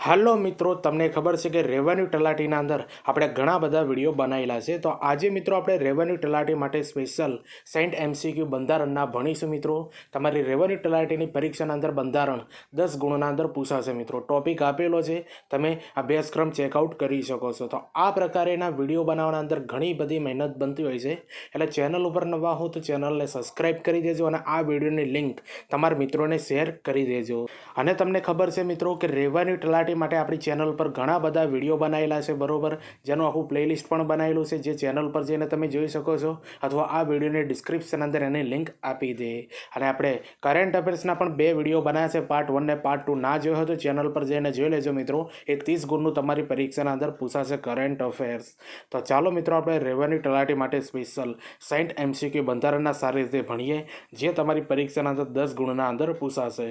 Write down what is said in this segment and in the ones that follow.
હાલો મિત્રો, તમને ખબર છે કે રેવન્યુ તલાટીના અંદર આપણે ઘણા બધા વિડીયો બનાવેલા છે. તો આજે મિત્રો આપણે રેવન્યુ તલાટી માટે સ્પેશિયલ 60 MCQ બંધારણના ભણીશું. મિત્રો, તમારી રેવન્યુ તલાટીની પરીક્ષાના અંદર બંધારણ 10 ગુણના અંદર પૂછાશે. મિત્રો, ટોપિક આપેલો છે, તમે અભ્યાસક્રમ ચેકઆઉટ કરી શકો છો. તો આ પ્રકારેના વિડીયો બનાવવાના અંદર ઘણી બધી મહેનત બનતી હોય છે. એટલે ચેનલ ઉપર નવા હો તો ચેનલને સબસ્ક્રાઈબ કરી દેજો અને આ વિડીયોની લિંક તમારા મિત્રોને શેર કરી દેજો. અને તમને ખબર છે મિત્રો કે રેવન્યુ તલાટી માટે આપણી ચેનલ પર ઘણા બધા વિડીયો બનાવેલા છે, બરોબર, જેનું આખું પ્લેલિસ્ટ પણ બનાવેલું છે, જે ચેનલ પર જઈને તમે જોઈ શકો છો, અથવા આ વિડીયોની ડિસ્ક્રિપ્શન અંદર એની લિંક આપી દે. અને આપણે કરંટ અફેર્સના પણ 2 વિડીયો બનાવ્યા છે, પાર્ટ 1 ને પાર્ટ 2. ના જોયો હોય તો ચેનલ પર જઈને જોઈ લેજો મિત્રો. એ 30 ગુણનું તમારી પરીક્ષાના અંદર પૂછાશે કરંટ અફેર્સ. તો ચાલો મિત્રો, આપણે રેવન્યુ તલાટી માટે સ્પેશિયલ 60 MCQ બંધારણના સારી રીતે ભણીએ, જે તમારી પરીક્ષાના અંદર 10 ગુણના અંદર પૂછાશે.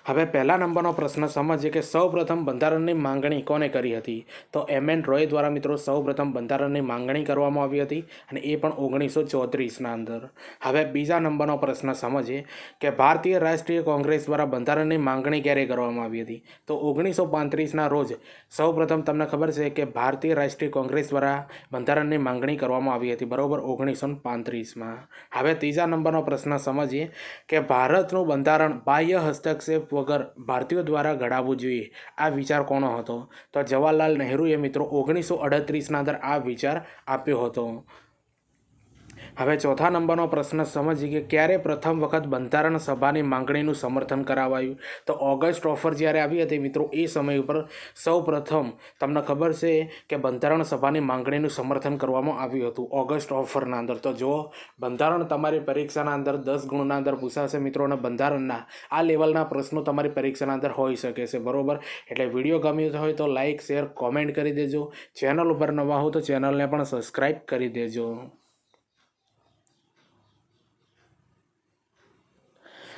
હવે પહેલા નંબરનો પ્રશ્ન સમજીએ કે સૌપ્રથમ બંધારણની માંગણી કોને કરી હતી? તો MN રોય દ્વારા મિત્રો સૌપ્રથમ બંધારણની માંગણી કરવામાં આવી હતી, અને એ પણ 1934ના અંદર. હવે બીજા નંબરનો પ્રશ્ન સમજીએ કે ભારતીય રાષ્ટ્રીય કોંગ્રેસ દ્વારા બંધારણની માંગણી ક્યારે કરવામાં આવી હતી? તો 1935ના રોજ સૌપ્રથમ તમને ખબર છે કે ભારતીય રાષ્ટ્રીય કોંગ્રેસ દ્વારા બંધારણની માંગણી કરવામાં આવી હતી, બરોબર, 1935માં. હવે ત્રીજા નંબરનો પ્રશ્ન સમજીએ કે ભારતનું બંધારણ બાહ્ય હસ્તક્ષેપ વગર ભારતીયો દ્વારા ઘડાવવું જોઈએ, આ વિચાર કોનો હતો? તો જવાહરલાલ નહેરુએ મિત્રો 1938ના અંદર આ વિચાર આપ્યો હતો. હવે ચોથા નંબરનો પ્રશ્ન સમજીએ કે ક્યારે પ્રથમ વખત બંધારણ સભાની માંગણીનું સમર્થન કરાવાયું? તો ઓગસ્ટ ઓફર જ્યારે આવી હતી મિત્રો, એ સમય ઉપર સૌ પ્રથમ તમને ખબર છે કે બંધારણ સભાની માંગણીનું સમર્થન કરવામાં આવ્યું હતું ઓગસ્ટ ઓફરના અંદર. તો જો બંધારણ તમારી પરીક્ષાના અંદર 10 ગુણના અંદર પૂછાશે મિત્રો, અને બંધારણના આ લેવલના પ્રશ્નો તમારી પરીક્ષાના અંદર હોઈ શકે છે, બરોબર. એટલે વિડીયો ગમ્યો હોય તો લાઇક, શેર, કોમેન્ટ કરી દેજો. ચેનલ ઉપર નવા હો તો ચેનલને પણ સબસ્ક્રાઈબ કરી દેજો.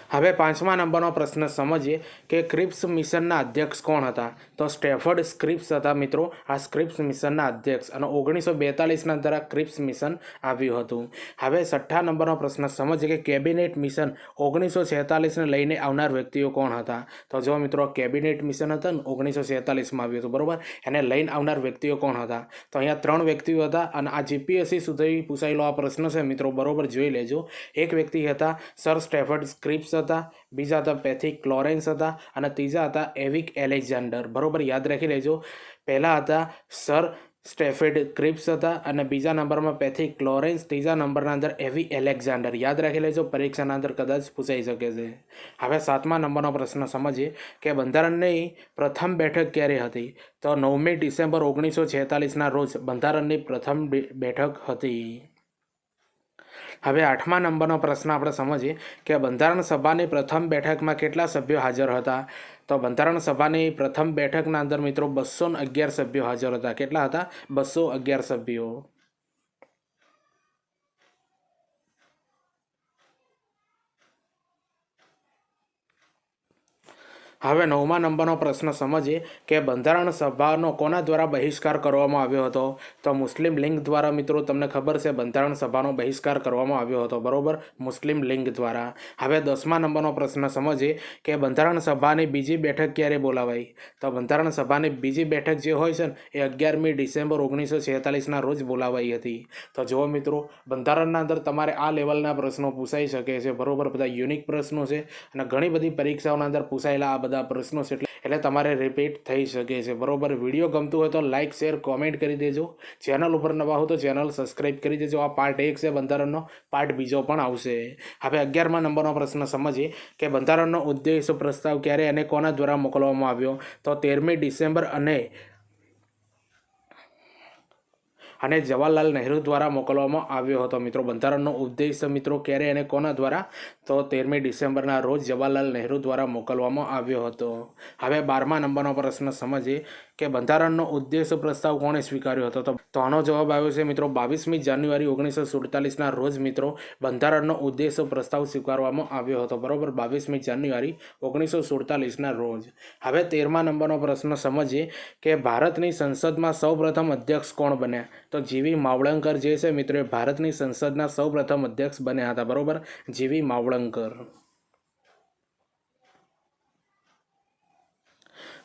હવે પાંચમા નંબરનો પ્રશ્ન સમજીએ કે ક્રિપ્સ મિશનના અધ્યક્ષ કોણ હતા? તો સ્ટેફર્ડ ક્રિપ્સ હતા મિત્રો, આ ક્રિપ્સ મિશનના અધ્યક્ષ, અને 1942ના અંદર આ ક્રિપ્સ મિશન આવ્યું હતું. હવે છઠ્ઠા નંબરનો પ્રશ્ન સમજીએ કે કેબિનેટ મિશન 1946ને લઈને આવનાર વ્યક્તિઓ કોણ હતા? તો જો મિત્રો, કેબિનેટ મિશન હતા ને 1946માં આવ્યું હતું, બરોબર. એને લઈને આવનાર વ્યક્તિઓ કોણ હતા? તો અહીંયા 3 વ્યક્તિઓ હતા, અને આ GPSC સુધી પૂછાયેલો આ પ્રશ્ન છે મિત્રો, બરોબર, જોઈ લેજો. એક વ્યક્તિ હતા સર સ્ટેફર્ડ ક્રિપ્સ હતા, બીજા હતા પેથિક લોરેન્સ હતા, અને ત્રીજા હતા એવિક એલેક્ઝાન્ડર, બરોબર, યાદ રાખી લેજો. પહેલા હતા સર સ્ટેફર્ડ ક્રિપ્સ હતા, અને બીજા નંબરમાં પેથિક લોરેન્સ, ત્રીજા નંબરના અંદર એવી એલેક્ઝાન્ડર, યાદ રાખી લેજો, પરીક્ષાના અંદર કદાચ પૂછાઈ શકે છે. હવે 7મા નંબરનો પ્રશ્ન સમજીએ કે બંધારણની પ્રથમ બેઠક ક્યારે હતી? તો 9મી ડિસેમ્બર 1946ના રોજ બંધારણની પ્રથમ બેઠક હતી. હવે 8મા નંબરનો પ્રશ્ન આપણે સમજીએ કે બંધારણ સભાની પ્રથમ બેઠકમાં કેટલા સભ્યો હાજર હતા? તો બંધારણ સભાની પ્રથમ બેઠકના અંદર મિત્રો 211 સભ્યો હાજર હતા. કેટલા હતા? 211 સભ્યો. હવે 9મા નંબરનો પ્રશ્ન સમજીએ કે બંધારણ સભાનો કોના દ્વારા બહિષ્કાર કરવામાં આવ્યો હતો? તો મુસ્લિમ લીગ દ્વારા મિત્રો, તમને ખબર છે બંધારણ સભાનો બહિષ્કાર કરવામાં આવ્યો હતો, બરોબર, મુસ્લિમ લીગ દ્વારા. હવે 10મા નંબરનો પ્રશ્ન સમજીએ કે બંધારણ સભાની બીજી બેઠક ક્યારે બોલાવાઈ? તો બંધારણ સભાની બીજી બેઠક જે હોય છે ને, એ 11મી ડિસેમ્બર 1946ના રોજ બોલાવાઈ હતી. તો જુઓ મિત્રો, બંધારણના અંદર તમારે આ લેવલના પ્રશ્નો પૂછાઈ શકે છે, બરોબર, બધા યુનિક પ્રશ્નો છે, અને ઘણી બધી પરીક્ષાઓના અંદર પૂછાયેલા આ બધા પ્રશ્નો છે, એટલે તમારે રિપીટ થઈ શકે છે, બરોબર. વિડીયો ગમતું હોય તો લાઇક, શેર, કોમેન્ટ કરી દેજો. ચેનલ ઉપર નવા હો તો ચેનલ સબસ્ક્રાઈબ કરી દેજો. આ પાર્ટ 1 છે બંધારણનો, પાર્ટ બીજો પણ આવશે. હવે 11મા નંબરનો પ્રશ્ન સમજીએ કે બંધારણનો ઉદ્દેશ પ્રસ્તાવ ક્યારે અને કોના દ્વારા મોકલવામાં આવ્યો? તો 13મી ડિસેમ્બર અને જવાહરલાલ નહેરુ દ્વારા મોકલવામાં આવ્યો હતો મિત્રો. બંધારણનો ઉદ્દેશ મિત્રો ક્યારે અને કોના દ્વારા? તો 13મી ડિસેમ્બરના રોજ જવાહરલાલ નહેરુ દ્વારા મોકલવામાં આવ્યો હતો. હવે 12મા નંબરનો પ્રશ્ન સમજીએ કે બંધારણનો ઉદ્દેશ પ્રસ્તાવ કોણે સ્વીકાર્યો હતો? તો આનો જવાબ આવ્યો છે મિત્રો 22મી જાન્યુઆરી 1947ના રોજ મિત્રો બંધારણનો ઉદ્દેશ પ્રસ્તાવ સ્વીકારવામાં આવ્યો હતો, બરોબર, 22મી જાન્યુઆરી 1947ના રોજ. હવે 13મા નંબરનો પ્રશ્ન સમજીએ કે ભારતની સંસદમાં સૌપ્રથમ અધ્યક્ષ કોણ બન્યા? તો GV માવળંકર જે છે મિત્રો, એ ભારતની સંસદના સૌપ્રથમ અધ્યક્ષ બન્યા હતા, બરોબર, GV માવળંકર.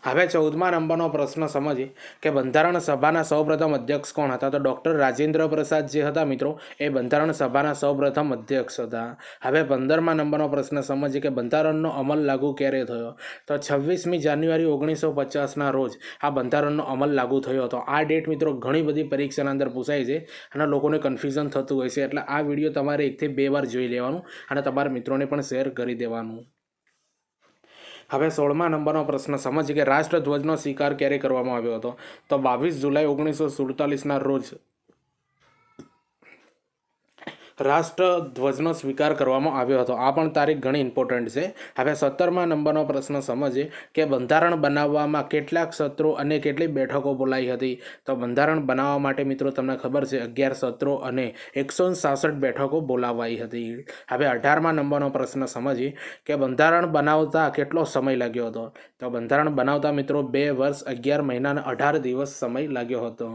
હવે 14મા નંબરનો પ્રશ્ન સમજીએ કે બંધારણ સભાના સૌપ્રથમ અધ્યક્ષ કોણ હતા? તો ડૉક્ટર રાજેન્દ્ર પ્રસાદ જે હતા મિત્રો એ બંધારણ સભાના સૌપ્રથમ અધ્યક્ષ હતા. હવે 15મા નંબરનો પ્રશ્ન સમજીએ કે બંધારણનો અમલ લાગુ ક્યારે થયો? તો 26મી જાન્યુઆરી 1950ના રોજ આ બંધારણનો અમલ લાગુ થયો હતો. આ ડેટ મિત્રો ઘણી બધી પરીક્ષાના અંદર પૂછાય છે અને લોકોને કન્ફ્યુઝન થતું હોય છે, એટલે આ વિડીયો તમારે 1 થી 2 વાર જોઈ લેવાનું અને તમારા મિત્રોને પણ શેર કરી દેવાનું. હવે 16મા નંબરનો પ્રશ્ન સમજીએ કે રાષ્ટ્રધ્વજનો સ્વીકાર ક્યારે કરવામાં આવ્યો હતો? તો 22 જુલાઈ 1947ના રોજ રાષ્ટ્રધ્વજનો સ્વીકાર કરવામાં આવ્યો હતો. આ પણ તારીખ ઘણી ઇમ્પોર્ટન્ટ છે. હવે 17મા નંબરનો પ્રશ્ન સમજીએ કે બંધારણ બનાવવામાં કેટલાક સત્રો અને કેટલી બેઠકો બોલાઈ હતી? તો બંધારણ બનાવવા માટે મિત્રો તમને ખબર છે 11 સત્રો અને 166 બેઠકો બોલાવાઈ હતી. હવે 18મા નંબરનો પ્રશ્ન સમજીએ કે બંધારણ બનાવતા કેટલો સમય લાગ્યો હતો? તો બંધારણ બનાવતા મિત્રો 2 વર્ષ 11 મહિના અને 18 દિવસ સમય લાગ્યો હતો.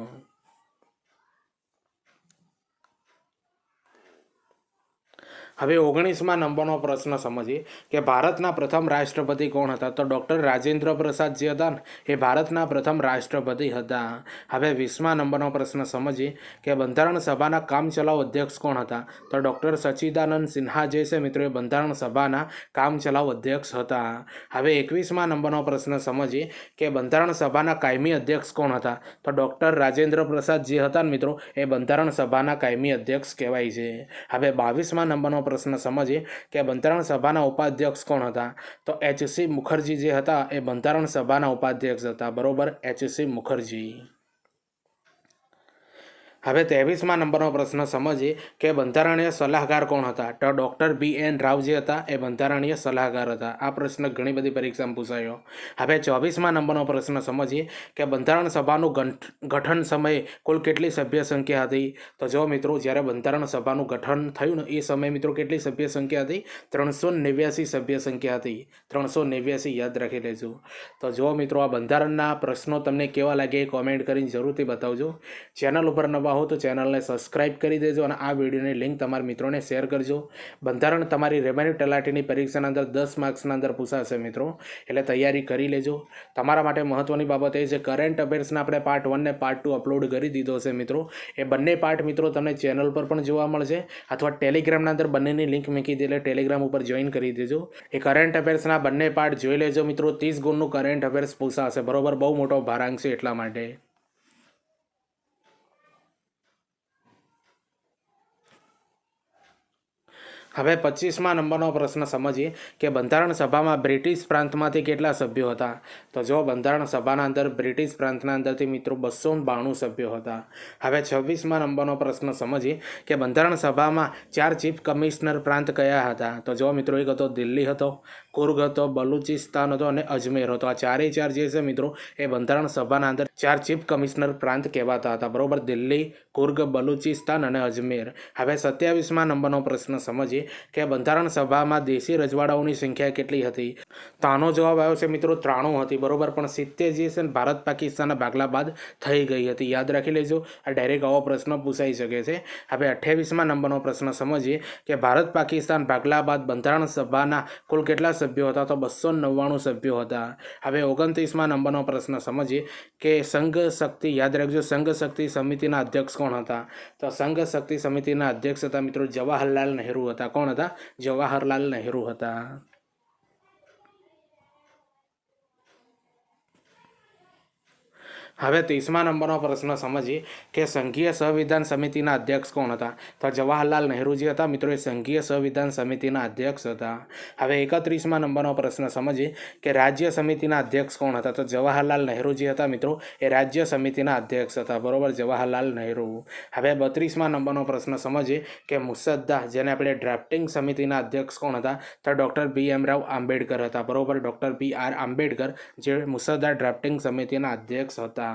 હવે 19મા નંબરનો પ્રશ્ન સમજીએ કે ભારતના પ્રથમ રાષ્ટ્રપતિ કોણ હતા? તો ડૉક્ટર રાજેન્દ્ર પ્રસાદ જે હતા ને એ ભારતના પ્રથમ રાષ્ટ્રપતિ હતા. હવે 20મા નંબરનો પ્રશ્ન સમજીએ કે બંધારણ સભાના કામચલાઉ અધ્યક્ષ કોણ હતા? તો ડૉક્ટર સચ્ચિદાનંદ સિન્હા જે છે મિત્રો એ બંધારણ સભાના કામચલાઉ અધ્યક્ષ હતા. હવે 21મા નંબરનો પ્રશ્ન સમજીએ કે બંધારણ સભાના કાયમી અધ્યક્ષ કોણ હતા? તો ડૉક્ટર રાજેન્દ્ર પ્રસાદ જે હતા ને મિત્રો એ બંધારણ સભાના કાયમી અધ્યક્ષ કહેવાય છે. હવે 22મા નંબરનો પ્રશ્ન સમજીએ કે બંધારણ સભાના ઉપાધ્યક્ષ કોણ હતા? તો એચ.સી. મુખર્જી જે હતા એ બંધારણ સભાના ઉપાધ્યક્ષ હતા. બરોબર, એચ.સી. મુખર્જી. હવે 23મા નંબરનો પ્રશ્ન સમજીએ કે બંધારણીય સલાહકાર કોણ હતા? તો ડૉક્ટર બી.એન. રાવ જે હતા એ બંધારણીય સલાહકાર હતા. આ પ્રશ્ન ઘણી બધી પરીક્ષામાં પૂછાયો. હવે 24મા નંબરનો પ્રશ્ન સમજીએ કે બંધારણ સભાનું ગઠન સમયે કુલ કેટલી સભ્ય સંખ્યા હતી? તો જો મિત્રો જ્યારે બંધારણ સભાનું ગઠન થયું ને એ સમયે મિત્રો કેટલી સભ્ય સંખ્યા હતી? 389 સભ્ય સંખ્યા હતી. 389 યાદ રાખી લેજો. તો જો મિત્રો આ બંધારણના પ્રશ્નો તમને કેવા લાગે એ કોમેન્ટ કરીને જરૂરથી બતાવજો. ચેનલ ઉપર નવા હો તો ચેનલને સબસ્ક્રાઇબ કરી દેજો અને આ વિડીયોની લિંક તમારા મિત્રોને શેર કરજો. બંધારણ તમારી રેવન્યુ તલાટીની પરીક્ષાના અંદર 10 માર્ક્સના અંદર પૂછાશે મિત્રો, એટલે તૈયારી કરી લેજો. તમારા માટે મહત્વની બાબત એ છે કરંટ અફેર્સના આપણે પાર્ટ 1 ને પાર્ટ 2 અપલોડ કરી દીધો છે મિત્રો. એ બંને પાર્ટ મિત્રો તમને ચેનલ પર પણ જોવા મળશે અથવા ટેલિગ્રામના અંદર બંનેની લિંક મૂકી દે એટલે ટેલિગ્રામ ઉપર જોઈન કરી દેજો. એ કરંટ અફેર્સના બંને પાર્ટ જોઈ લેજો મિત્રો. 30 ગુણનું કરંટ અફેર્સ પૂછાશે. બરોબર, બહુ મોટો ભારાંક છે એટલા માટે. હવે 25મા નંબરનો પ્રશ્ન સમજીએ કે બંધારણ સભામાં બ્રિટિશ પ્રાંતમાંથી કેટલા સભ્યો હતા? તો જો બંધારણ સભાના અંદર બ્રિટિશ પ્રાંતના અંદરથી મિત્રો 292 સભ્યો હતા. હવે 26મા નંબરનો પ્રશ્ન સમજીએ કે બંધારણ સભામાં 4 ચીફ કમિશનર પ્રાંત કયા હતા? તો જો મિત્રો એક હતો દિલ્હી હતો, કુર્ગ હતો, બલુચિસ્તાન હતો અને અજમેર હતો. આ 4 જે છે મિત્રો એ બંધારણ સભાના અંદર 4 ચીફ કમિશનર પ્રાંત કહેવાતા હતા. બરોબર, દિલ્હી, કુર્ગ, બલુચિસ્તાન અને અજમેર. હવે 27મા નંબરનો પ્રશ્ન સમજીએ કે બંધારણ સભામાં દેશી રજવાડાઓની સંખ્યા કેટલી હતી? તો આનો જવાબ આવ્યો છે મિત્રો 93 હતી. બરોબર, પણ 70 જે છે ને ભારત પાકિસ્તાનના ભાગલા બાદ થઈ ગઈ હતી. યાદ રાખી લેજો, આ ડાયરેક્ટ આવો પ્રશ્ન પૂછાઈ શકે છે. હવે 28મા નંબરનો પ્રશ્ન સમજીએ કે ભારત પાકિસ્તાન ભાગલા બાદ બંધારણ સભાના કુલ કેટલા સભ્યો હતા? તો 299 સભ્યો હતા. હવે 29મા નંબરનો પ્રશ્ન સમજીએ કે સંઘ શક્તિ, યાદ રાખજો, સંઘ શક્તિ સમિતિના અધ્યક્ષ કોણ હતા? તો સંઘ શક્તિ સમિતિના અધ્યક્ષ હતા મિત્રો જવાહરલાલ નહેરુ હતા. કોણ હતા? જવાહરલાલ નહેરુ હતા. હવે 30મા નંબરનો પ્રશ્ન સમજીએ કે સંઘીય સંવિધાન સમિતિના અધ્યક્ષ કોણ હતા? તો જવાહરલાલ નહેરુ જે હતા મિત્રો એ સંઘીય સંવિધાન સમિતિના અધ્યક્ષ હતા. હવે 31મા નંબરનો પ્રશ્ન સમજીએ કે રાજ્ય સમિતિના અધ્યક્ષ કોણ હતા? તો જવાહરલાલ નહેરુ જે હતા મિત્રો એ રાજ્ય સમિતિના અધ્યક્ષ હતા. બરોબર, જવાહરલાલ નહેરુ. હવે 32મા નંબરનો પ્રશ્ન સમજીએ કે મુસદ્દા, જેને આપણે ડ્રાફ્ટિંગ સમિતિના અધ્યક્ષ કોણ હતા? તો ડૉક્ટર બી.એમ. રાવ આંબેડકર હતા. બરોબર, ડૉક્ટર બી.આર. આંબેડકર જે મુસદ્દા ડ્રાફ્ટિંગ સમિતિના અધ્યક્ષ હતા.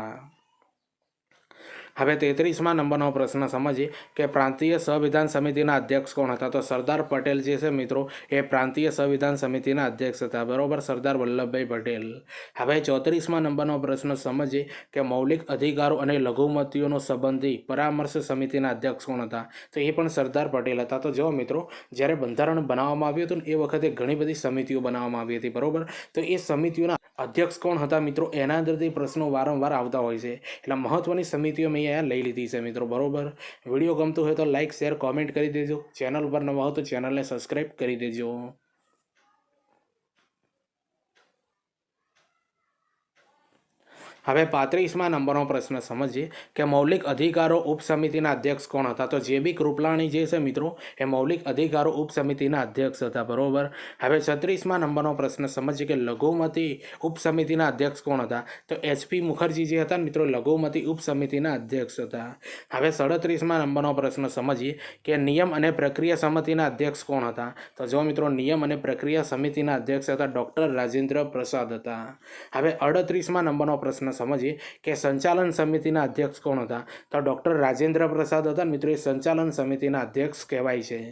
હવે 33મા નંબરનો પ્રશ્ન સમજીએ કે પ્રાંતીય સંવિધાન સમિતિના અધ્યક્ષ કોણ હતા? તો સરદાર પટેલ જે છે મિત્રો એ પ્રાંતીય સંવિધાન સમિતિના અધ્યક્ષ હતા. બરોબર, સરદાર વલ્લભભાઈ પટેલ. હવે 34મા નંબરનો પ્રશ્ન સમજીએ કે મૌલિક અધિકારો અને લઘુમતીઓનો સંબંધી પરામર્શ સમિતિના અધ્યક્ષ કોણ હતા? તો એ પણ સરદાર પટેલ હતા. તો જો મિત્રો જ્યારે બંધારણ બનાવવામાં આવ્યું હતું ને એ વખતે ઘણી બધી સમિતિઓ બનાવવામાં આવી હતી. બરોબર, તો એ સમિતિઓના અધ્યક્ષ કોણ હતા મિત્રો, એના અંદરથી પ્રશ્નો વારંવાર આવતા હોય છે. એટલે મહત્ત્વની સમિતિઓ મેં અહીંયા લઈ લીધી છે મિત્રો. બરાબર, વિડીયો ગમતું હોય તો લાઇક શેર કોમેન્ટ કરી દેજો. ચેનલ પર નવા હો તો ચેનલને સબસ્ક્રાઈબ કરી દેજો. હવે 35મા નંબરનો પ્રશ્ન સમજીએ કે મૌલિક અધિકારો ઉપસમિતિના અધ્યક્ષ કોણ હતા. તો જે.બી. કૃપલાણી જે છે મિત્રો એ મૌલિક અધિકારો ઉપસમિતિના અધ્યક્ષ હતા. બરાબર. હવે 36મા નંબરનો પ્રશ્ન સમજીએ કે લઘુમતી ઉપસમિતિના અધ્યક્ષ કોણ હતા. તો એચ.પી. મુખર્જી જે હતા મિત્રો લઘુમતી ઉપસમિતિના અધ્યક્ષ હતા. હવે 37મા નંબરનો પ્રશ્ન સમજીએ કે નિયમ અને પ્રક્રિયા સમિતિના અધ્યક્ષ કોણ હતા. તો જો મિત્રો નિયમ અને પ્રક્રિયા સમિતિના અધ્યક્ષ હતા ડૉક્ટર રાજેન્દ્ર પ્રસાદ હતા. હવે 38મા નંબરનો પ્રશ્ન સમજીએ કે સંચાલન સમિતિના અધ્યક્ષ કોણ હતા. તો ડૉક્ટર રાજેન્દ્ર પ્રસાદ હતા મિત્રો એ સંચાલન સમિતિના અધ્યક્ષ કહેવાય છે.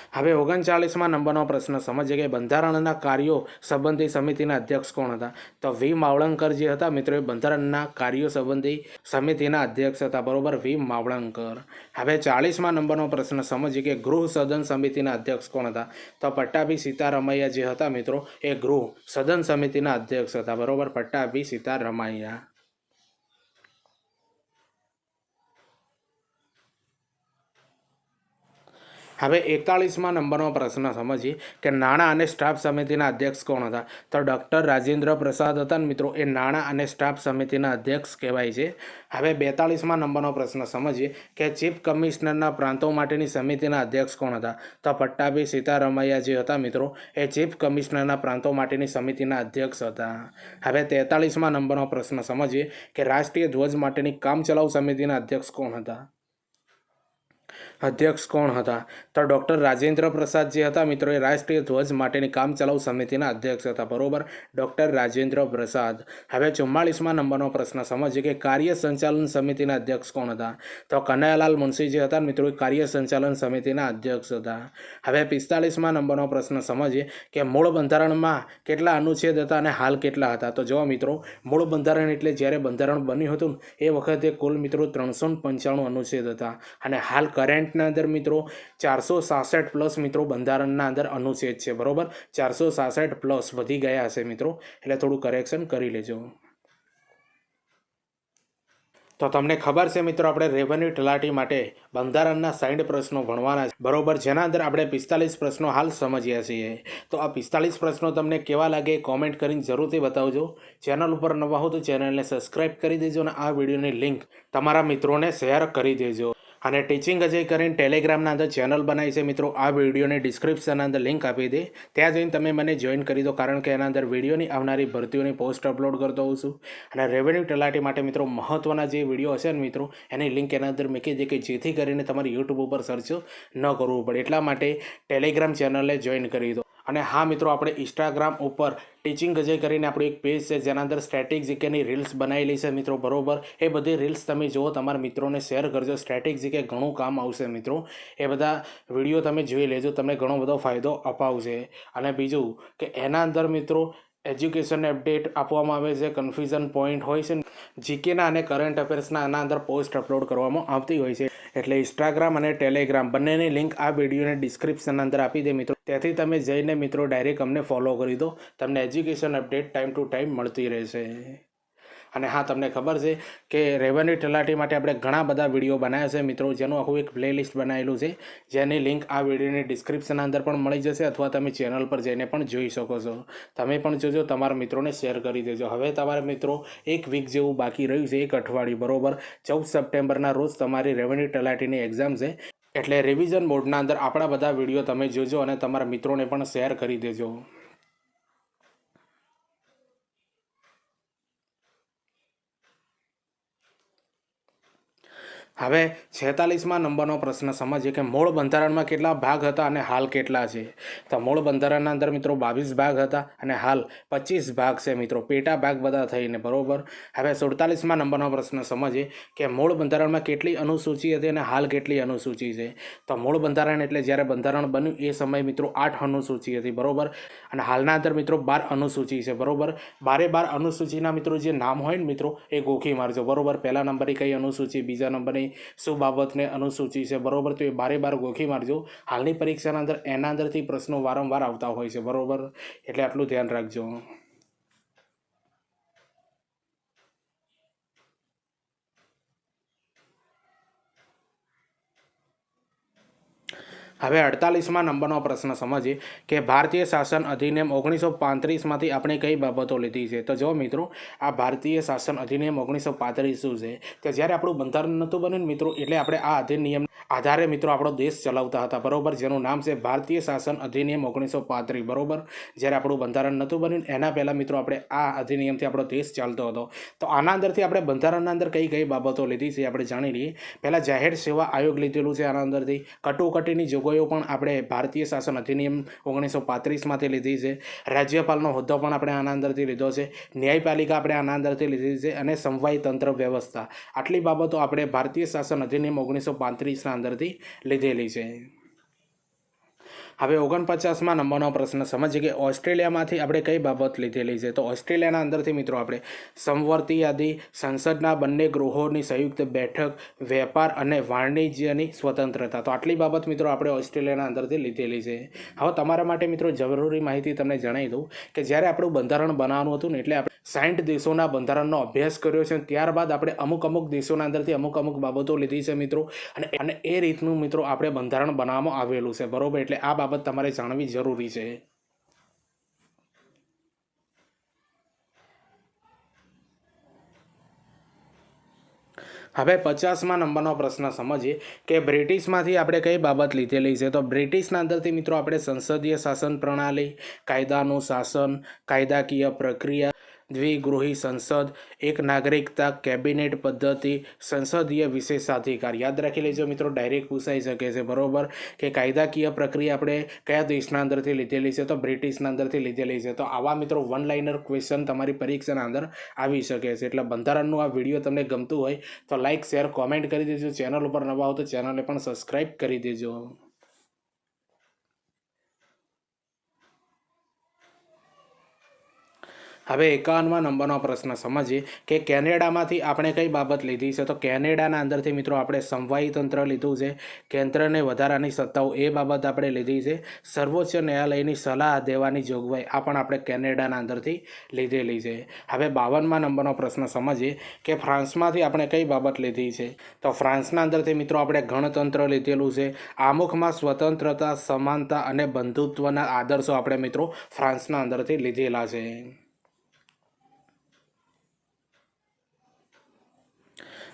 હવે 39મા નંબરનો પ્રશ્ન સમજીએ કે બંધારણના કાર્યો સંબંધી સમિતિના અધ્યક્ષ કોણ હતા. તો વી માવળંકર જે હતા મિત્રો એ બંધારણના કાર્યો સંબંધી સમિતિના અધ્યક્ષ હતા. બરોબર, વી માવળંકર. હવે 40મા નંબરનો પ્રશ્ન સમજીએ કે ગૃહ સદન સમિતિના અધ્યક્ષ કોણ હતા. તો પટ્ટાભી સીતારમૈયા જે હતા મિત્રો એ ગૃહ સદન સમિતિના અધ્યક્ષ હતા. બરોબર, પટ્ટાભી સીતારમૈયા. હવે 41મા નંબરનો પ્રશ્ન સમજીએ કે નાણાં અને સ્ટાફ સમિતિના અધ્યક્ષ કોણ હતા. તો ડૉક્ટર રાજેન્દ્ર પ્રસાદ હતા ને મિત્રો એ નાણાં અને સ્ટાફ સમિતિના અધ્યક્ષ કહેવાય છે. હવે 42મા નંબરનો પ્રશ્ન સમજીએ કે ચીફ કમિશનરના પ્રાંતો માટેની સમિતિના અધ્યક્ષ કોણ હતા. તો પટ્ટાભી સીતારમૈયા જે હતા મિત્રો એ ચીફ કમિશનરના પ્રાંતો માટેની સમિતિના અધ્યક્ષ હતા. હવે 43મા નંબરનો પ્રશ્ન સમજીએ કે રાષ્ટ્રીય ધ્વજ માટેની કામચલાઉ સમિતિના અધ્યક્ષ કોણ હતા. તો ડૉક્ટર રાજેન્દ્ર પ્રસાદ જે હતા મિત્રો એ રાષ્ટ્રીય ધ્વજ માટેની કામચલાઉ સમિતિના અધ્યક્ષ હતા. બરોબર, ડૉક્ટર રાજેન્દ્ર પ્રસાદ. હવે 44મા નંબરનો પ્રશ્ન સમજીએ કે કાર્ય સંચાલન સમિતિના અધ્યક્ષ કોણ હતા. તો કનૈયાલાલ મુનશી જે હતા મિત્રો એ કાર્ય સંચાલન સમિતિના અધ્યક્ષ હતા. હવે 45મા નંબરનો પ્રશ્ન સમજીએ કે મૂળ બંધારણમાં કેટલા અનુચ્છેદ હતા અને હાલ કેટલા હતા. તો જો મિત્રો મૂળ બંધારણ એટલે જ્યારે બંધારણ બન્યું હતું એ વખતે કુલ મિત્રો 395 અનુચ્છેદ હતા અને હાલ કરંટના અંદર મિત્રો 466 પ્લસ મિત્રો બંધારણના અંદર અનુચ્છેદ છે. બરોબર, 466 પ્લસ વધી ગયા હશે મિત્રો, એટલે થોડું કરેક્શન કરી લેજો. તો તમને ખબર છે મિત્રો આપણે રેવન્યુ તલાટી માટે બંધારણના 60 પ્રશ્નો ભણવાના છે. બરોબર, જેના અંદર આપણે 45 પ્રશ્નો હાલ સમજ્યા છીએ. તો આ 45 પ્રશ્નો તમને કેવા લાગે કોમેન્ટ કરીને જરૂરથી બતાવજો. ચેનલ ઉપર નવા હો તો ચેનલને સબસ્ક્રાઈબ કરી દેજો અને આ વિડીયોની લિંક તમારા મિત્રોને શેર કરી દેજો. અને ટીચિંગ અજય કરીને ટેલિગ્રામના અંદર ચેનલ બનાવી છે મિત્રો. આ વિડીયોની ડિસ્ક્રિપ્શનના અંદર લિંક આપી દે, ત્યાં જઈને તમે મને જોઈન કરી દો, કારણ કે એના અંદર વિડીયોની આવનારી ભરતીઓની પોસ્ટ અપલોડ કરતો હોઉં છું. અને રેવન્યુ તલાટી માટે મિત્રો મહત્ત્વના જે વિડીયો હશે ને મિત્રો એની લિંક એના અંદર મૂકી દે કે જેથી કરીને તમારે યુટ્યુબ ઉપર સર્ચ ન કરવું પડે. એટલા માટે ટેલિગ્રામ ચેનલને જોઈન કરી દો. અને હા મિત્રો આપણે ઇન્સ્ટાગ્રામ ઉપર ટીચિંગ અજય કરીને આપણું એક પેજ છે જેના અંદર સ્ટેટિક જીકેની રીલ્સ બનાવેલી છે મિત્રો. બરોબર, એ બધી રીલ્સ તમે જુઓ, તમારા મિત્રોને શેર કરજો. સ્ટેટિક જીકે ઘણું કામ આવશે મિત્રો. એ બધા વિડીયો તમે જોઈ લેજો, તમને ઘણો બધો ફાયદો અપાવશે. અને બીજું કે એના અંદર મિત્રો એજ્યુકેશન અપડેટ આપવામાં આવે છે, કન્ફ્યુઝન પોઈન્ટ હોય છે, જીકેના અને કરંટ અફેર્સના આના અંદર પોસ્ટ અપલોડ કરવામાં આવતી હોય છે. એટલે ઇન્સ્ટાગ્રામ અને ટેલિગ્રામ બંનેની લિંક આ વિડીયોની ડિસ્ક્રિપ્શનની અંદર આપી દે મિત્રો. ત્યાંથી તમે જઈને મિત્રો ડાયરેક્ટ અમને ફોલો કરી દો, તમને education update time to time મળતી રહેશે. અને હા, તમને ખબર છે કે રેવન્યુ તલાટી માટે આપણે ઘણા બધા વિડીયો બનાવ્યા છે મિત્રો, જેનું આખું એક પ્લેલિસ્ટ બનાવેલું છે, જેની લિંક આ વિડીયોની ડિસ્ક્રિપ્શનના અંદર પણ મળી જશે, અથવા તમે ચેનલ પર જઈને પણ જોઈ શકો છો. તમે પણ જોજો, તમારા મિત્રોને શેર કરી દેજો. હવે તમારા મિત્રો એક વીક જેવું બાકી રહ્યું છે, એક અઠવાડિયું. બરોબર, 14 સપ્ટેમ્બરના રોજ તમારી રેવન્યુ તલાટીની એક્ઝામ છે. એટલે રિવિઝન મોડના અંદર આપણા બધા વિડીયો તમે જોજો અને તમારા મિત્રોને પણ શેર કરી દેજો. હવે 46મા નંબરનો પ્રશ્ન સમજીએ કે મૂળ બંધારણમાં કેટલા ભાગ હતા અને હાલ કેટલા છે. તો મૂળ બંધારણના અંદર મિત્રો 22 ભાગ હતા અને હાલ 25 ભાગ છે મિત્રો, પેટા ભાગ બધા થઈને. બરોબર, હવે 47મા નંબરનો પ્રશ્ન સમજીએ કે મૂળ બંધારણમાં કેટલી અનુસૂચિ હતી અને હાલ કેટલી અનુસૂચિ છે. તો મૂળ બંધારણ એટલે જ્યારે બંધારણ બન્યું એ સમયે મિત્રો 8 અનુસૂચિ હતી. બરોબર, અને હાલના અંદર મિત્રો 12 અનુસૂચિ છે. બરોબર, 12 અનુસૂચિના મિત્રો જે નામ હોય ને મિત્રો એ ગોખી મારજો. બરોબર, પહેલા નંબરે કઈ અનુસૂચિ, બીજા નંબરે શું બાબતને અનુસૂચિ છે. બરોબર, તો એ 12 ગોખી મારજો. હાલની પરીક્ષાના અંદર એના અંદરથી પ્રશ્નો વારંવાર આવતા હોય છે. બરોબર, એટલે આટલું ધ્યાન રાખજો. હવે 48મા નંબરનો પ્રશ્ન સમજીએ કે ભારતીય શાસન અધિનિયમ 1935માંથી આપણે કઈ બાબતો લીધી છે. તો જો મિત્રો, આ ભારતીય શાસન અધિનિયમ 1935 શું છે કે જ્યારે આપણું બંધારણ નહોતું બન્યું મિત્રો, એટલે આપણે આ અધિનિયમ આધારે મિત્રો આપણો દેશ ચલાવતા હતા, બરોબર, જેનું નામ છે ભારતીય શાસન અધિનિયમ 1935, બરોબર. જ્યારે આપણું બંધારણ નહોતું બન્યું એના પહેલાં મિત્રો આપણે આ અધિનિયમથી આપણો દેશ ચાલતો હતો. તો આના અંદરથી આપણે બંધારણના અંદર કઈ કઈ બાબતો લીધી છે આપણે જાણી લઈએ. પહેલાં જાહેર સેવા આયોગ લીધેલું છે. આના અંદરથી કટોકટીની જોગવાઈઓ પણ આપણે ભારતીય શાસન અધિનિયમ 1935માંથી લીધી છે. રાજ્યપાલનો હોદ્દો પણ આપણે આના અંદરથી લીધો છે. ન્યાયપાલિકા આપણે આના અંદરથી લીધી છે અને સમવાય તંત્ર વ્યવસ્થા, આટલી બાબતો આપણે ભારતીય શાસન અધિનિયમ 1935ના અંદરથી લીધેલી છે. હવે 49મા નંબરનો પ્રશ્ન સમજીએ કે ઓસ્ટ્રેલિયામાંથી આપણે કઈ બાબત લીધેલી છે. તો ઓસ્ટ્રેલિયાના અંદરથી મિત્રો આપણે સમવર્તી યાદી, સંસદના બંને ગૃહોની સંયુક્ત બેઠક, વેપાર અને વાણિજ્યની સ્વતંત્રતા, તો આટલી બાબત મિત્રો આપણે ઓસ્ટ્રેલિયાના અંદરથી લીધેલી છે. હવે તમારા માટે મિત્રો જરૂરી માહિતી તમને જણાવી દઉં કે જ્યારે આપણું બંધારણ બનાવવાનું હતું ને, એટલે આપણે 60 દેશોના બંધારણનો અભ્યાસ કર્યો છે. ત્યારબાદ આપણે અમુક દેશોના અંદરથી અમુક બાબતો લીધી છે મિત્રો, અને એ રીતનું મિત્રો આપણે બંધારણ બનાવવામાં આવેલું છે, બરોબર. એટલે આ બાબત તમારે જાણવી જરૂરી છે. હવે 50મા નંબરનો પ્રશ્ન સમજીએ કે બ્રિટિશમાંથી આપણે કઈ બાબત લીધેલી છે. તો બ્રિટિશના અંદરથી મિત્રો આપણે સંસદીય શાસન પ્રણાલી, કાયદાનું શાસન, કાયદાકીય પ્રક્રિયા, દ્વિગૃહી સંસદ, એક નાગરિકતા, કેબિનેટ પદ્ધતિ, સંસદીય વિશેષાધિકાર, યાદ રાખી લેજો મિત્રો, ડાયરેક્ટ પૂછાઈ શકે છે, બરોબર. કે કાયદાકીય પ્રક્રિયા આપણે કયા દેશના અંદરથી લીધેલી છે. તો બ્રિટિશના અંદરથી લીધેલી છે. તો આવા મિત્રો વન લાઇનર ક્વેશ્ચન તમારી પરીક્ષાના અંદર આવી શકે છે. એટલે બંધારણનું આ વિડીયો તમને ગમતું હોય તો લાઇક, શેર, કોમેન્ટ કરી દેજો. ચેનલ ઉપર નવા હો તો ચેનલને પણ સબસ્ક્રાઈબ કરી દેજો. હવે 51મા નંબરનો પ્રશ્ન સમજીએ કે કેનેડામાંથી આપણે કઈ બાબત લીધી છે. તો કેનેડાના અંદરથી મિત્રો આપણે સમવાયી તંત્ર લીધું છે. કેન્દ્રને વધારાની સત્તાઓ, એ બાબત આપણે લીધી છે. સર્વોચ્ચ ન્યાયાલયની સલાહ દેવાની જોગવાઈ, આ પણ આપણે કેનેડાના અંદરથી લીધેલી છે. હવે 52મા નંબરનો પ્રશ્ન સમજીએ કે ફ્રાન્સમાંથી આપણે કઈ બાબત લીધી છે. તો ફ્રાન્સના અંદરથી મિત્રો આપણે ગણતંત્ર લીધેલું છે. આમુખમાં સ્વતંત્રતા, સમાનતા અને બંધુત્વના આદર્શો આપણે મિત્રો ફ્રાન્સના અંદરથી લીધેલા છે.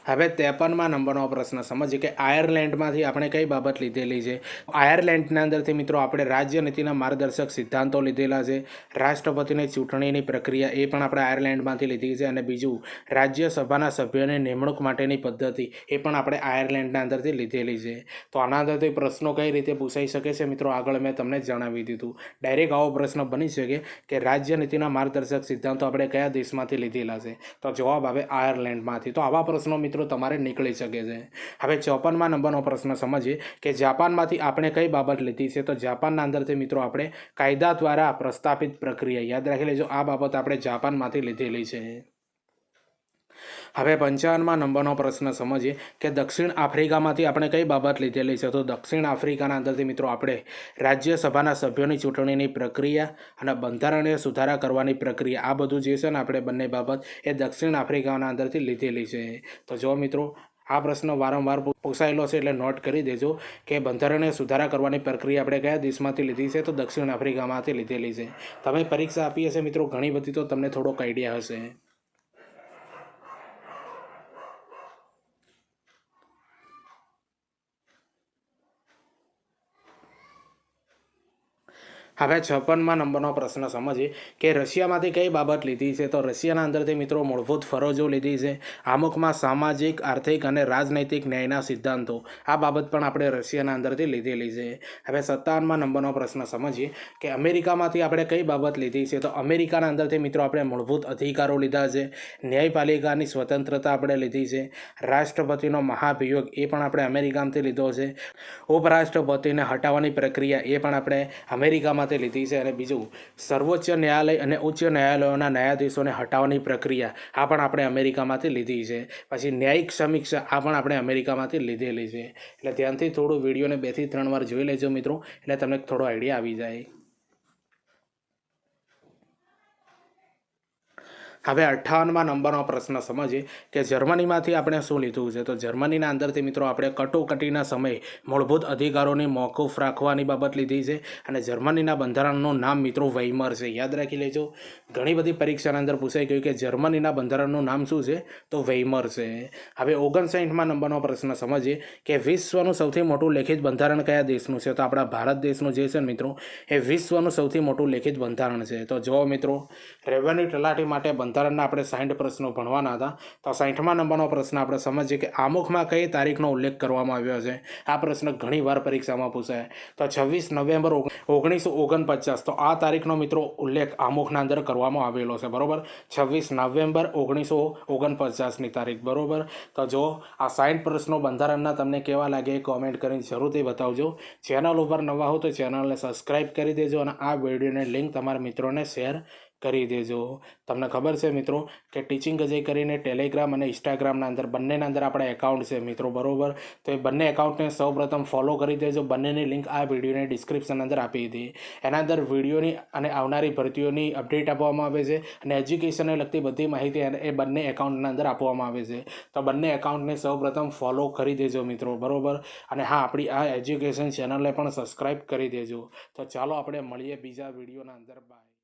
હવે 53મા નંબરનો પ્રશ્ન સમજીએ કે આયર્લેન્ડમાંથી આપણે કઈ બાબત લીધેલી છે. આયર્લેન્ડના અંદરથી મિત્રો આપણે રાજ્યનીતિના માર્ગદર્શક સિદ્ધાંતો લીધેલા છે. રાષ્ટ્રપતિની ચૂંટણીની પ્રક્રિયા, એ પણ આપણે આયર્લેન્ડમાંથી લીધી છે. અને બીજું, રાજ્યસભાના સભ્યોની નિમણૂક માટેની પદ્ધતિ, એ પણ આપણે આયર્લેન્ડના અંદરથી લીધેલી છે. તો આના અંદરથી પ્રશ્નો કઈ રીતે પૂછાઈ શકે છે મિત્રો, આગળ મેં તમને જણાવી દીધું. ડાયરેક્ટ આવો પ્રશ્ન બની શકે કે રાજ્યનીતિના માર્ગદર્શક સિદ્ધાંતો આપણે કયા દેશમાંથી લીધેલા છે. તો જવાબ આવે આયર્લેન્ડમાંથી. તો આવા પ્રશ્નો મિત્રો તમારે નીકળી શકે છે. હવે 54મા નંબરનો પ્રશ્ન સમજીએ કે જાપાનમાંથી આપણે કઈ બાબત લીધી છે. તો જાપાનના અંદરથી મિત્રો આપણે કાયદા દ્વારા પ્રસ્થાપિત પ્રક્રિયા, યાદ રાખી લેજો, આ બાબત આપણે જાપાનમાંથી લીધેલી છે. હવે 55મા નંબરનો પ્રશ્ન સમજીએ કે દક્ષિણ આફ્રિકામાંથી આપણે કઈ બાબત લીધેલી છે. તો દક્ષિણ આફ્રિકાના અંદરથી મિત્રો આપણે રાજ્યસભાના સભ્યોની ચૂંટણીની પ્રક્રિયા અને બંધારણીય સુધારા કરવાની પ્રક્રિયા, આ બધું જે છે ને આપણે બંને બાબત એ દક્ષિણ આફ્રિકાના અંદરથી લીધેલી છે. તો જો મિત્રો, આ પ્રશ્ન વારંવાર પૂછાયેલો છે, એટલે નોટ કરી દેજો કે બંધારણીય સુધારા કરવાની પ્રક્રિયા આપણે કયા દેશમાંથી લીધી છે. તો દક્ષિણ આફ્રિકામાંથી લીધેલી છે. તમે પરીક્ષા આપી હશે મિત્રો ઘણી બધી, તો તમને થોડોક આઈડિયા હશે. હવે 56મા નંબરનો પ્રશ્ન સમજીએ કે રશિયામાંથી કઈ બાબત લીધી છે. તો રશિયાના અંદરથી મિત્રો મૂળભૂત ફરજો લીધી છે. આમુખમાં સામાજિક, આર્થિક અને રાજનૈતિક ન્યાયના સિદ્ધાંતો, આ બાબત પણ આપણે રશિયાના અંદરથી લીધેલી છે. હવે 57મા નંબરનો પ્રશ્ન સમજીએ કે અમેરિકામાંથી આપણે કઈ બાબત લીધી છે. તો અમેરિકાના અંદરથી મિત્રો આપણે મૂળભૂત અધિકારો લીધા છે. ન્યાયપાલિકાની સ્વતંત્રતા આપણે લીધી છે. રાષ્ટ્રપતિનો મહાભિયોગ, એ પણ આપણે અમેરિકામાંથી લીધો છે. ઉપરાષ્ટ્રપતિને હટાવવાની પ્રક્રિયા, એ પણ આપણે અમેરિકામાં લીધી છે. અને બીજું, સર્વોચ્ચ ન્યાયાલય અને ઉચ્ચ ન્યાયાલયોના ન્યાયાધીશોને હટાવવાની પ્રક્રિયા, આ પણ આપણે અમેરિકામાંથી લીધી છે. પછી ન્યાયિક સમીક્ષા, આ પણ આપણે અમેરિકામાંથી લીધેલી છે. એટલે ધ્યાનથી થોડું વિડીયોને 2 થી 3 વાર જોઈ લેજો મિત્રો, એટલે તમને થોડો આઈડિયા આવી જાય. હવે 58મા નંબરનો પ્રશ્ન સમજીએ કે જર્મનીમાંથી આપણે શું લીધું છે. તો જર્મનીના અંદરથી મિત્રો આપણે કટોકટીના સમયે મૂળભૂત અધિકારોની મોકૂફ રાખવાની બાબત લીધી છે અને જર્મનીના બંધારણનું નામ મિત્રો વેઇમર છે. યાદ રાખી લેજો, ઘણી બધી પરીક્ષાના અંદર પૂછાઈ ગયું કે જર્મનીના બંધારણનું નામ શું છે, તો વેઇમર છે. હવે 59મા નંબરનો પ્રશ્ન સમજીએ કે વિશ્વનું સૌથી મોટું લેખિત બંધારણ કયા દેશનું છે. તો આપણા ભારત દેશનું જે છે મિત્રો એ વિશ્વનું સૌથી મોટું લેખિત બંધારણ છે. તો જો મિત્રો રેવન્યુ તલાટી માટે બંધારણના આપણે 60 પ્રશ્નો ભણવાના હતા. તો 60મા નંબરનો પ્રશ્ન આપણે સમજીએ કે આમુખમાં કઈ તારીખનો ઉલ્લેખ કરવામાં આવ્યો છે. આ પ્રશ્ન ઘણીવાર પરીક્ષામાં પૂછાય. તો 26 નવેમ્બર 1949. તો આ તારીખનો મિત્રો ઉલ્લેખ આમુખના અંદર કરવામાં આવેલો છે. બરોબર, 26 નવેમ્બર 1949ની તારીખ. બરોબર, તો જો આ 60 પ્રશ્નો બંધારણના તમને કેવા લાગે એ કોમેન્ટ કરીને જરૂરથી બતાવજો. ચેનલ ઉપર નવા હો તો ચેનલને સબસ્ક્રાઈબ કરી દેજો અને આ વિડીયોની લિંક તમારા મિત્રોને શેર કરી દેજો. તમને ખબર છે મિત્રો કે ટીચિંગ અજય કરીને ટેલિગ્રામ અને ઇન્સ્ટાગ્રામના અંદર બંનેના અંદર આપણા એકાઉન્ટ છે મિત્રો. બરોબર, તો એ બંને એકાઉન્ટને સૌપ્રથમ ફોલો કરી દેજો. બંનેની લિંક આ વિડીયોની ડિસ્ક્રિપ્શન અંદર આપી હતી. એના અંદર વિડીયોની અને આવનારી ભરતીઓની અપડેટ આપવામાં આવે છે અને એજ્યુકેશનને લગતી બધી માહિતી એ બંને એકાઉન્ટના અંદર આપવામાં આવે છે. તો બંને એકાઉન્ટને સૌપ્રથમ ફોલો કરી દેજો મિત્રો. બરોબર, અને હા, આપણી આ એજ્યુકેશન ચેનલને પણ સબસ્ક્રાઈબ કરી દેજો. તો ચાલો આપણે મળીએ બીજા વિડીયોના અંદર. બાય.